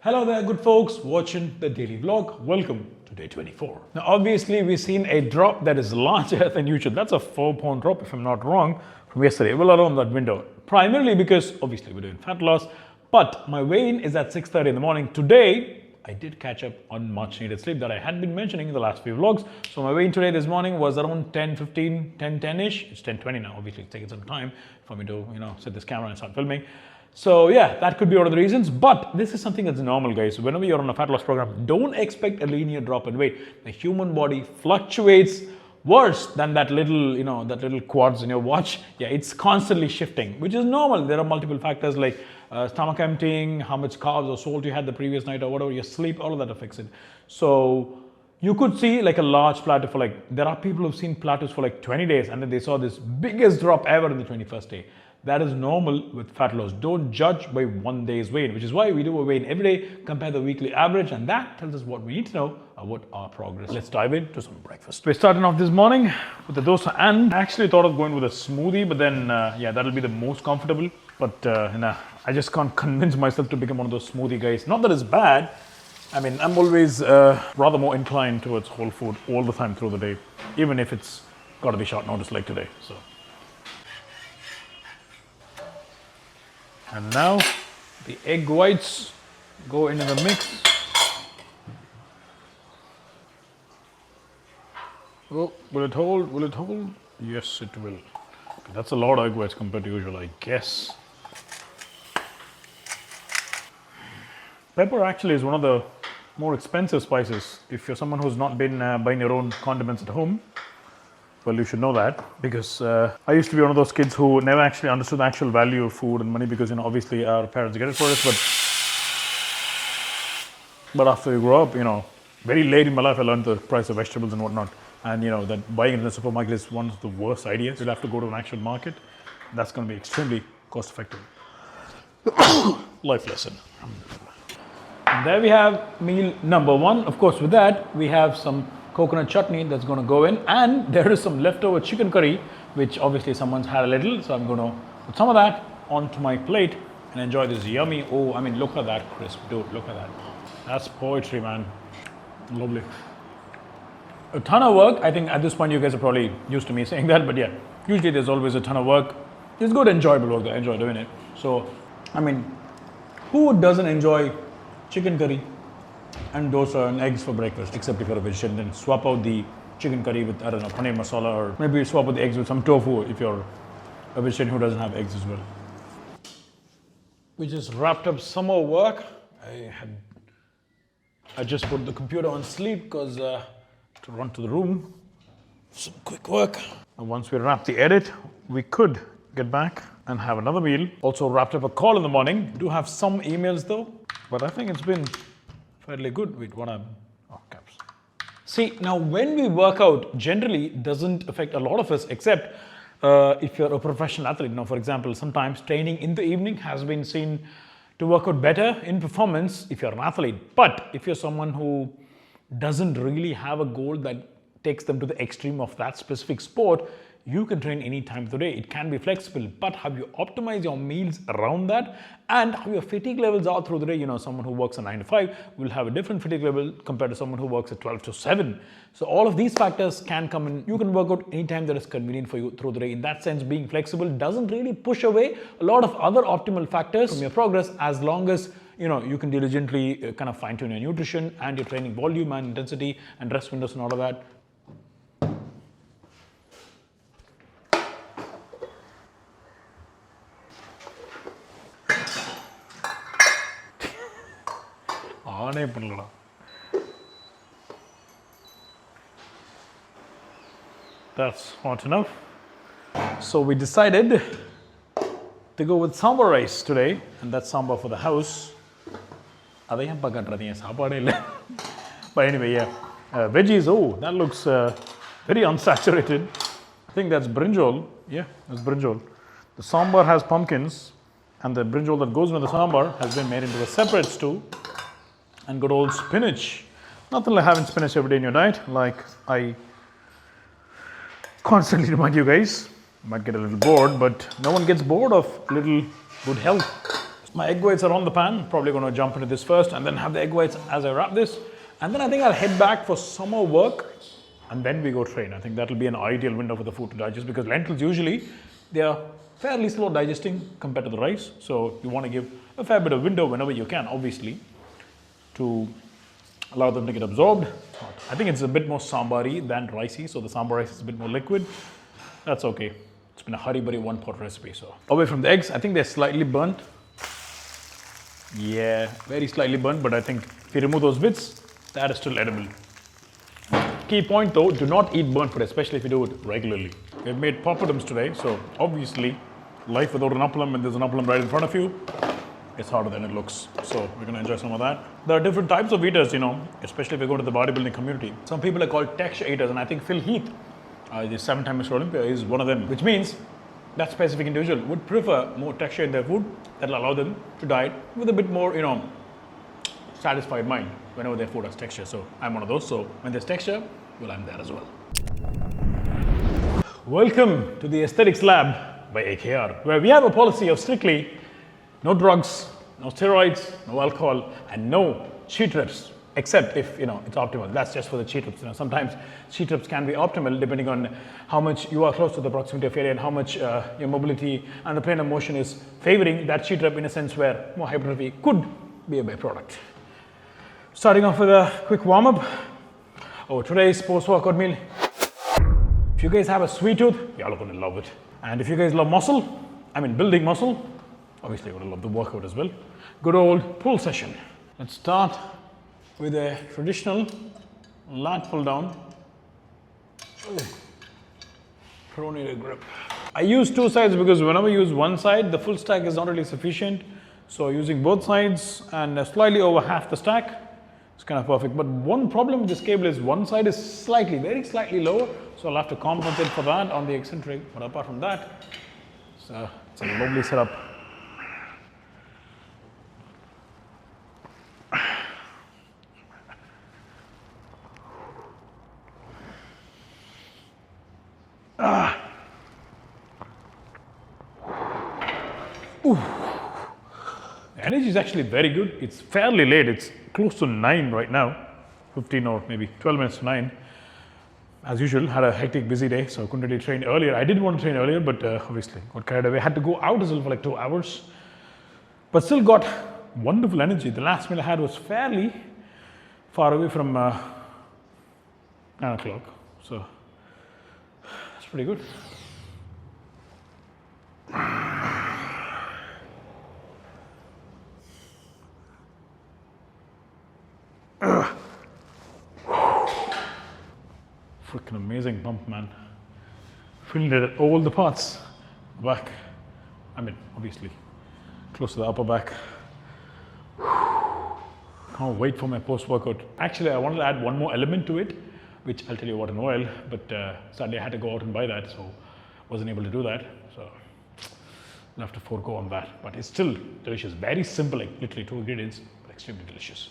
Hello there, good folks watching the daily vlog. Welcome to day 24. Now, obviously, we've seen a drop that is larger than usual. That's a 4-pound drop, if I'm not wrong, from yesterday. Well, around that window. Primarily because, obviously, we're doing fat loss. But my weigh-in is at 6:30 in the morning. Today, I did catch up on much needed sleep that I had been mentioning in the last few vlogs. So my weigh-in today this morning was around 10:15, 10:10ish. It's 10:20 now. Obviously, it's taking some time for me to, set this camera and start filming. So yeah, that could be one of the reasons, but this is something that's normal, guys. Whenever you're on a fat loss program, don't expect a linear drop in weight. The human body fluctuates worse than that little, that little quartz in your watch. Yeah, it's constantly shifting, which is normal. There are multiple factors like stomach emptying, how much carbs or salt you had the previous night or whatever, your sleep, all of that affects it. So you could see like a large plateau for there are people who've seen plateaus for like 20 days and then they saw this biggest drop ever in the 21st day. That is normal with fat loss. Don't judge by one day's weigh-in, which is why we do a weigh-in every day, compare the weekly average, and that tells us what we need to know about our progress. Let's dive into some breakfast. We're starting off this morning with a dosa, and I actually thought of going with a smoothie, but then, that'll be the most comfortable. But I just can't convince myself to become one of those smoothie guys. Not that it's bad. I mean, I'm always rather more inclined towards whole food all the time through the day, even if it's got to be short notice like today. So. And now the egg whites go into the mix. Oh, will it hold? Will it hold? Yes, it will. Okay, that's a lot of egg whites compared to usual, I guess. Pepper actually is one of the more expensive spices. If you're someone who's not been buying your own condiments at home, well, you should know that, because I used to be one of those kids who never actually understood the actual value of food and money, because obviously our parents get it for us, but after you grow up, very late in my life I learned the price of vegetables and whatnot, and that buying it in the supermarket is one of the worst ideas. You'll have to go to an actual market. That's going to be extremely cost effective. Life lesson. And there we have meal number one. Of course, with that we have some coconut chutney that's going to go in, and there is some leftover chicken curry, which obviously someone's had a little, so I'm going to put some of that onto my plate and enjoy this yummy. Oh, I mean, look at that crisp, dude, look at that. That's poetry, man. Lovely. A ton of work. I think at this point you guys are probably used to me saying that, but yeah, usually there's always a ton of work. It's good, enjoyable work. I enjoy doing it. So, I mean, who doesn't enjoy chicken curry and dosa and eggs for breakfast, except if you're a vegetarian? Then swap out the chicken curry with, I don't know, paneer masala, or maybe swap out the eggs with some tofu if you're a vegetarian who doesn't have eggs as well. We just wrapped up some more work. I just put the computer on sleep because to run to the room, some quick work. And once we wrap the edit, we could get back and have another meal. Also wrapped up a call in the morning. Do have some emails though, but I think it's been fairly good. Wait, what caps. See, now when we work out, generally doesn't affect a lot of us, except if you're a professional athlete. Now, for example, sometimes training in the evening has been seen to work out better in performance if you're an athlete. But if you're someone who doesn't really have a goal that takes them to the extreme of that specific sport, you can train any time of the day. It can be flexible, but how you optimize your meals around that and how your fatigue levels are through the day. Someone who works a 9 to 5 will have a different fatigue level compared to someone who works at 12 to 7. So all of these factors can come in. You can work out anytime that is convenient for you through the day. In that sense, being flexible doesn't really push away a lot of other optimal factors from your progress, as long as you can diligently kind of fine-tune your nutrition and your training volume and intensity and rest windows and all of that. That's hot enough. So we decided to go with sambar rice today, and that's sambar for the house. But anyway, yeah, veggies. Oh, that looks very unsaturated. I think that's brinjal. Yeah, that's brinjal. The sambar has pumpkins, and the brinjal that goes with the sambar has been made into a separate stew. And good old spinach. Nothing like having spinach every day in your diet, like I constantly remind you guys. You might get a little bored, but no one gets bored of little good health My egg whites are on the pan. Probably going to jump into this first and then have the egg whites as I wrap this. And then I think I'll head back for some more work and then we go train. I think that'll be an ideal window for the food to digest, because lentils usually, they are fairly slow digesting compared to the rice. So you want to give a fair bit of window whenever you can, obviously, to allow them to get absorbed. I think it's a bit more sambari than ricey, so the sambar rice is a bit more liquid. That's okay. It's been a hurry-burry one-pot recipe. So away from the eggs, I think they're slightly burnt. Yeah, very slightly burnt, but I think if you remove those bits, that is still edible. Key point though, do not eat burnt food, especially if you do it regularly. We've made poppadums today, so obviously life without an appalam, when there's an appalam right in front of you, it's harder than it looks. So we're gonna enjoy some of that. There are different types of eaters, you know, especially if you go to the bodybuilding community. Some people are called texture eaters, and I think Phil Heath, the 7-time Mr. Olympia, is one of them, which means that specific individual would prefer more texture in their food that will allow them to diet with a bit more, you know, satisfied mind whenever their food has texture. So I'm one of those. So when there's texture, well, I'm there as well. Welcome to the Aesthetics Lab by AKR, where we have a policy of strictly no drugs, no steroids, no alcohol, and no cheat reps, except if, you know, it's optimal. That's just for the cheat reps. You know, sometimes cheat reps can be optimal depending on how much you are close to the proximity of failure and how much your mobility and the plane of motion is favoring that cheat rep, in a sense where more hypertrophy could be a byproduct. Starting off with a quick warm-up. Today's post-workout meal. If you guys have a sweet tooth, y'all are going to love it. And if you guys love muscle, I mean building muscle, obviously you're going to love the workout as well. Good old pull session. Let's start with a traditional lat pull down. Pronated grip. I use two sides because whenever you use one side, the full stack is not really sufficient. So using both sides and slightly over half the stack, it's kind of perfect. But one problem with this cable is one side is slightly, very slightly lower. So I'll have to compensate for that on the eccentric. But apart from that, it's a lovely setup. The energy is actually very good. It's fairly late. It's close to 9 right now, 15 or maybe 12 minutes to 9. As usual, had a hectic, busy day, so I couldn't really train earlier. I did want to train earlier, but obviously got carried away. Had to go out as well for like 2 hours, but still got wonderful energy. The last meal I had was fairly far away from 9 o'clock, so that's pretty good. Freaking amazing pump, man. Feeling it at all the parts. Back, I mean, obviously, close to the upper back. Can't wait for my post-workout. Actually, I wanted to add one more element to it, which I'll tell you about in a while, but sadly I had to go out and buy that, so wasn't able to do that. So I'll have to forego on that, but it's still delicious. Very simple, like literally 2 ingredients, but extremely delicious.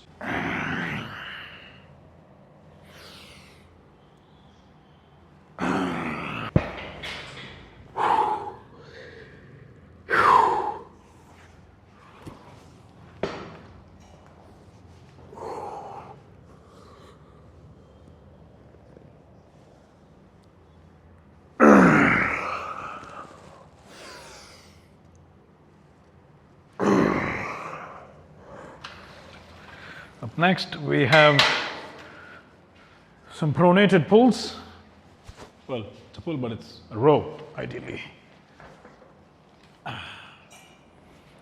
Up next, we have some pronated pulls. Well, it's a pull, but it's a row, ideally.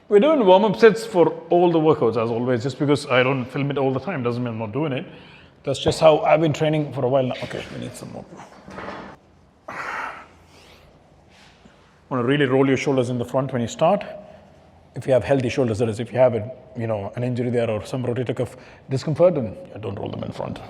We're doing warm-up sets for all the workouts, as always. Just because I don't film it all the time doesn't mean I'm not doing it. That's just how I've been training for a while now. Okay, we need some more. Want to really roll your shoulders in the front when you start. If you have healthy shoulders, that is, if you have an injury there or some rotator cuff discomfort, then don't roll them in front.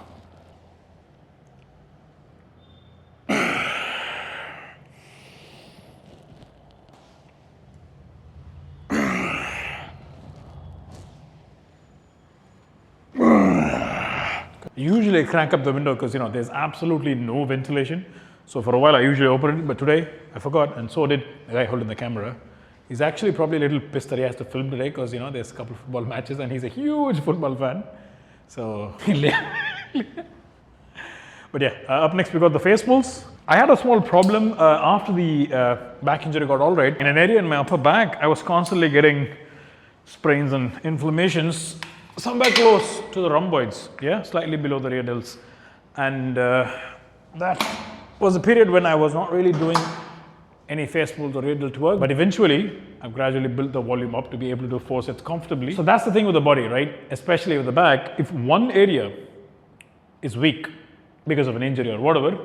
Usually I crank up the window because there's absolutely no ventilation. So for a while I usually open it, but today I forgot, and so did the guy holding the camera. He's actually probably a little pissed that he has to film today because, you know, there's a couple of football matches and he's a huge football fan. So, but yeah, up next we got the face pulls. I had a small problem after the back injury got all right. In an area in my upper back, I was constantly getting sprains and inflammations somewhere close to the rhomboids, yeah, slightly below the radials. And that was a period when I was not really doing any face pulls or radial work, but eventually I've gradually built the volume up to be able to do 4 sets comfortably. So that's the thing with the body, right? Especially with the back, if one area is weak because of an injury or whatever,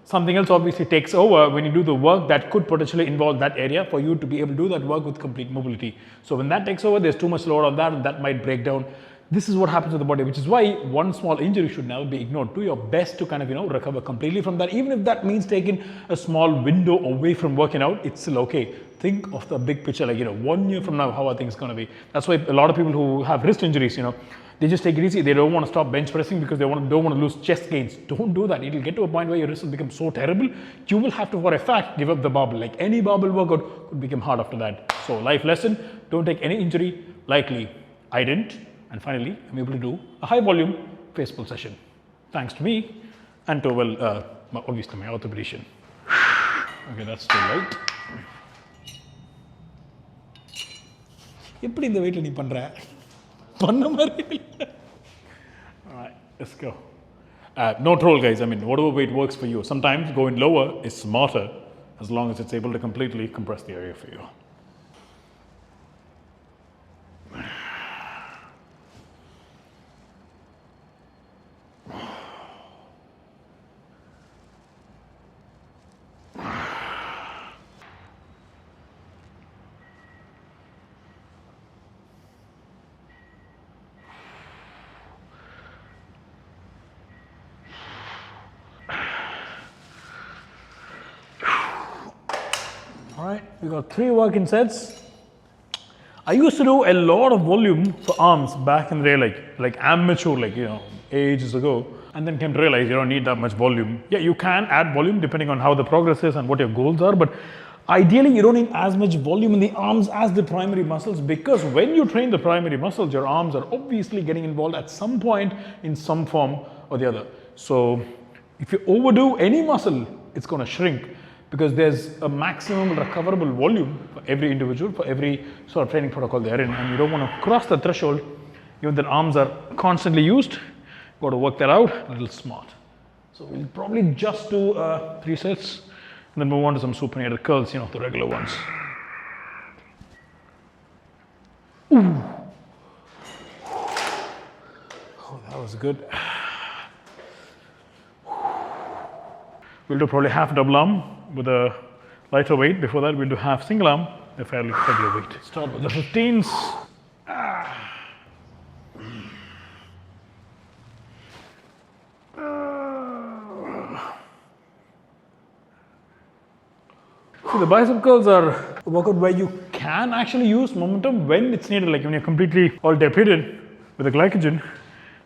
something else obviously takes over when you do the work that could potentially involve that area for you to be able to do that work with complete mobility. So when that takes over, there's too much load on that and that might break down. This is what happens with the body, which is why one small injury should never be ignored. Do your best to kind of, you know, recover completely from that. Even if that means taking a small window away from working out, it's still okay. Think of the big picture, like, you know, 1 year from now, how are things going to be? That's why a lot of people who have wrist injuries, you know, they just take it easy. They don't want to stop bench pressing because they don't want to lose chest gains. Don't do that. It'll get to a point where your wrist will become so terrible, you will have to, for a fact, give up the barbell. Like any barbell workout could become hard after that. So life lesson, don't take any injury lightly. I didn't. And finally, I'm able to do a high volume face pull session. Thanks to me and to, well, obviously my orthopedician. Okay, that's too light. எப்படி இந்த வெயிட்ல நீ பண்ற? பண்ண மாதிரி இல்ல. All right, let's go. No troll, guys. I mean, whatever weight works for you. Sometimes going lower is smarter as long as it's able to completely compress the area for you. All right, we got 3 working sets. I used to do a lot of volume for arms back in the day, like amateur, like, you know, ages ago, and then came to realize you don't need that much volume. Yeah, you can add volume depending on how the progress is and what your goals are, but ideally you don't need as much volume in the arms as the primary muscles, because when you train the primary muscles, your arms are obviously getting involved at some point in some form or the other. So if you overdo any muscle, it's going to shrink, because there's a maximum recoverable volume for every individual, for every sort of training protocol they're in, and you don't want to cross the threshold even that arms are constantly used. Got to work that out a little smart. So we'll probably just do 3 sets and then move on to some supinated curls, you know, the regular ones. Ooh. Oh, that was good. We'll do probably half double arm with a lighter weight. Before that, we'll do half single arm, a fairly heavier weight. Start with the 15s. So the bicep curls are a workout where you can actually use momentum when it's needed, like when you're completely all depleted with the glycogen,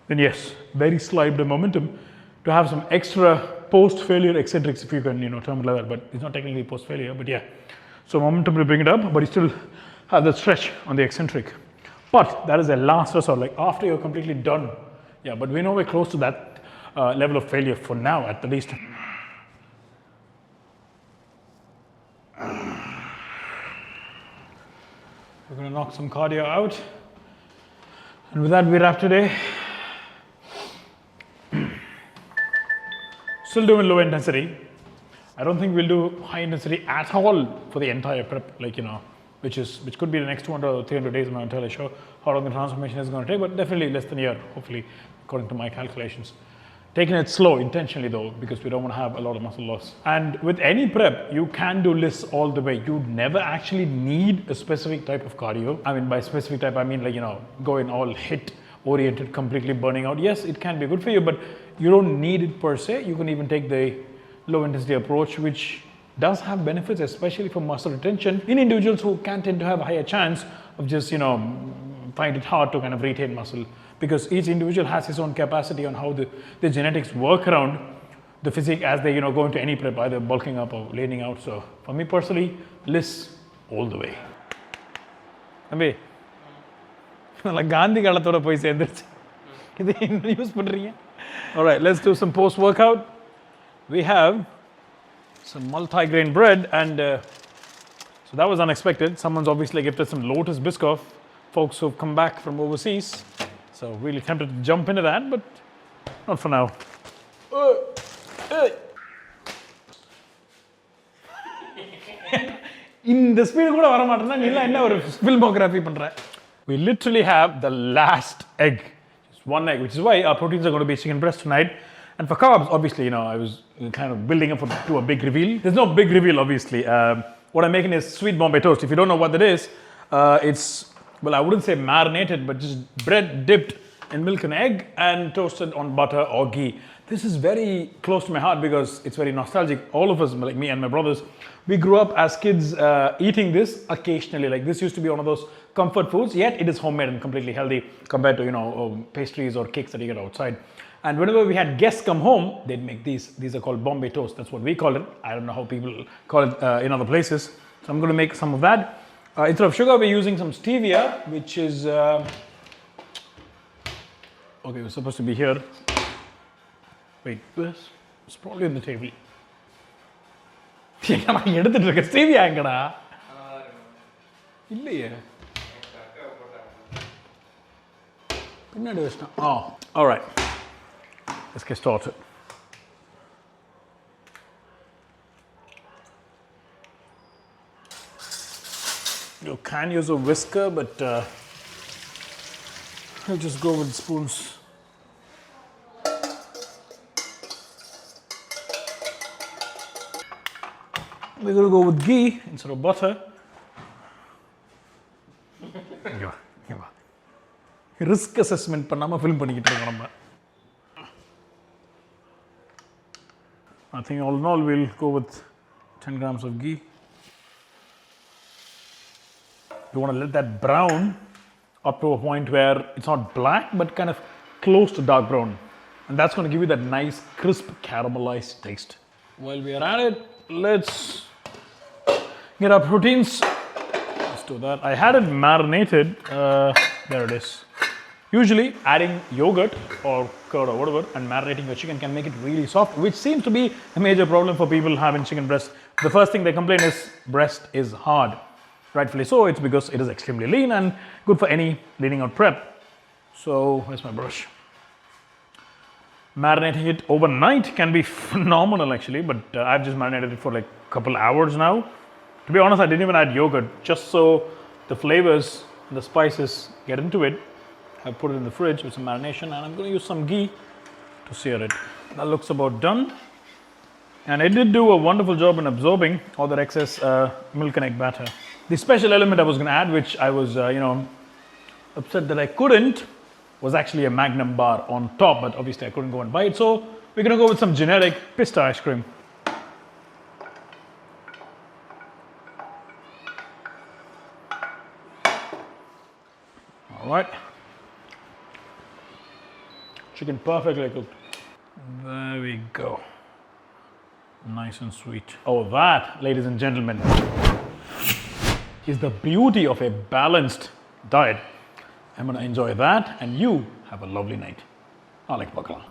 then yes, very slight momentum to have some extra post-failure eccentrics, if you can, you know, term it like that, but it's not technically post-failure, but yeah. So momentum to bring it up, but you still have that stretch on the eccentric. But that is a last resort, like after you're completely done. Yeah, but we know we're close to that level of failure for now, at the least. We're going to knock some cardio out. And with that, we wrap today. Still doing low intensity. I don't think we'll do high intensity at all for the entire prep, like, you know, which could be the next 200 or 300 days. I'm not entirely sure how long the transformation is going to take, but definitely less than a year, hopefully, according to my calculations. Taking it slow intentionally though, because we don't want to have a lot of muscle loss. And with any prep, you can do LISS all the way. You never actually need a specific type of cardio. I mean, by specific type, I mean, like, you know, going all hit oriented, completely burning out. Yes, it can be good for you, but you don't need it per se. You can even take the low intensity approach, which does have benefits, especially for muscle retention in individuals who can tend to have a higher chance of just, you know, find it hard to kind of retain muscle, because each individual has his own capacity on how the genetics work around the physique as they, you know, go into any prep, either bulking up or leaning out. So for me personally, LISS all the way. தம்பி நல்லா காந்தி காலத்தோட போய் சேர்ந்துருச்சு. இது என்ன use பண்ணுறீங்க? Alright, let's do some post workout. We have some multi-grain bread and so that was unexpected. Someone's obviously gifted some Lotus Biscoff, folks who've come back from overseas. So really tempted to jump into that, but not for now. In the speed கூட வர மாட்டேன்னா நீ எல்லாம் என்ன ஒரு filmography பண்ற? We literally have the last egg. Just one egg, which is why our proteins are going to be chicken breast tonight. And for carbs, obviously, I was kind of building up to a big reveal. There's no big reveal, obviously. What I'm making is sweet Bombay toast. If you don't know what that is, it's, well, I wouldn't say marinated, but just bread dipped in milk and egg and toasted on butter or ghee. This is very close to my heart because it's very nostalgic. All of us, like me and my brothers, we grew up as kids eating this occasionally. Like this used to be one of those comfort foods, yet it is homemade and completely healthy compared to, pastries or cakes that you get outside. And whenever we had guests come home, they'd make these. These are called Bombay toast. That's what we call it. I don't know how people call it in other places. So I'm going to make some of that. Instead of sugar, we're using some stevia, which is... okay, it was supposed to be here. Wait, this is probably on the table. நான் எடுத்துட்டு இருக்கேன். Stevia எங்கடா? இல்லையே. பின்னாடி வச்சிட்டேன். Oh, all right. Let's get started. You can use a whisker, but I'll just go with spoons. We're going to go with ghee instead of butter. Risk assessment பண்ணாம film பண்ணிக்கிட்டு இருக்கோம் நம்ம. I think all in all we'll go with 10 grams of ghee. You want to let that brown up to a point where it's not black but kind of close to dark brown, and that's going to give you that nice crisp caramelized taste. While we are at it, let's get our proteins. Let's do that. I had it marinated. There it is. Usually adding yogurt or curd or whatever and marinating your chicken can make it really soft, which seems to be a major problem for people having chicken breast. The first thing they complain is breast is hard. Rightfully so, it's because it is extremely lean and good for any leaning out prep. So, where's my brush? Marinating it overnight can be phenomenal actually, but I've just marinated it for like a couple hours now. To be honest, I didn't even add yogurt, just so the flavors and the spices get into it. I've put it in the fridge with some marination, and I'm going to use some ghee to sear it. That looks about done. And it did do a wonderful job in absorbing all that excess milk and egg batter. The special element I was going to add, which I was, upset that I couldn't, was actually a Magnum bar on top, but obviously I couldn't go and buy it. So we're going to go with some generic pista ice cream. All right. Chicken perfectly cooked. There we go. Nice and sweet. Oh, that, ladies and gentlemen, is the beauty of a balanced diet. I'm going to enjoy that, and you have a lovely night. Alex Bakala.